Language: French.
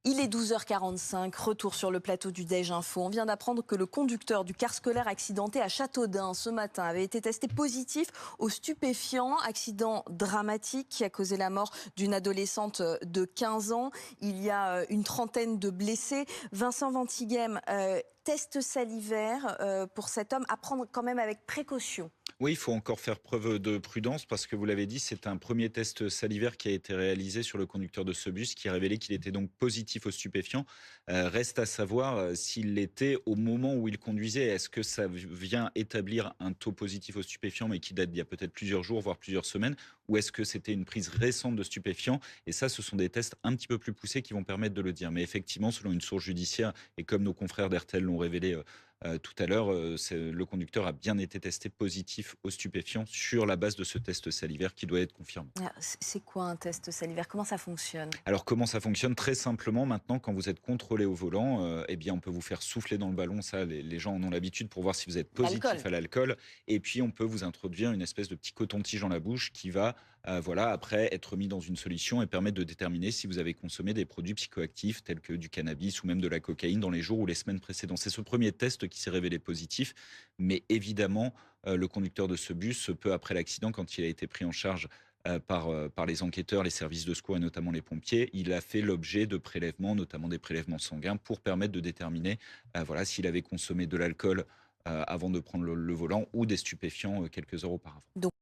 Il est 12h45, retour sur le plateau du Déj Info. On vient d'apprendre que le conducteur du car scolaire accidenté à Châteaudun ce matin avait été testé positif aux stupéfiants. Accident dramatique qui a causé la mort d'une adolescente de 15 ans. Il y a une trentaine de blessés. Vincent Ventighem, test salivaire pour cet homme à prendre quand même avec précaution. Oui, il faut encore faire preuve de prudence parce que vous l'avez dit, c'est un premier test salivaire qui a été réalisé sur le conducteur de ce bus qui a révélé qu'il était donc positif aux stupéfiants. Reste à savoir s'il l'était au moment où il conduisait. Est-ce que ça vient établir un taux positif aux stupéfiants mais qui date d'il y a peut-être plusieurs jours, voire plusieurs semaines, ou est-ce que c'était une prise récente de stupéfiants? Et ça, ce sont des tests un petit peu plus poussés qui vont permettre de le dire. Mais effectivement, selon une source judiciaire, et comme nos confrères d'RTL l'ont révélé tout à l'heure, le conducteur a bien été testé positif aux stupéfiants sur la base de ce test salivaire qui doit être confirmé. Ah, c'est quoi un test salivaire? Comment ça fonctionne? Alors comment ça fonctionne? Très simplement, maintenant, quand vous êtes contrôlé au volant, eh bien, on peut vous faire souffler dans le ballon. Ça, les gens en ont l'habitude pour voir si vous êtes L'alcool. positif à l'alcool. Et puis, on peut vous introduire une espèce de petit coton-tige dans la bouche qui va, voilà, après être mis dans une solution et permettre de déterminer si vous avez consommé des produits psychoactifs tels que du cannabis ou même de la cocaïne dans les jours ou les semaines précédentes. C'est ce premier test qui s'est révélé positif. Mais évidemment, le conducteur de ce bus, peu après l'accident, quand il a été pris en charge par les enquêteurs, les services de secours et notamment les pompiers, il a fait l'objet de prélèvements, notamment des prélèvements sanguins, pour permettre de déterminer voilà, s'il avait consommé de l'alcool avant de prendre le volant ou des stupéfiants quelques heures auparavant. Donc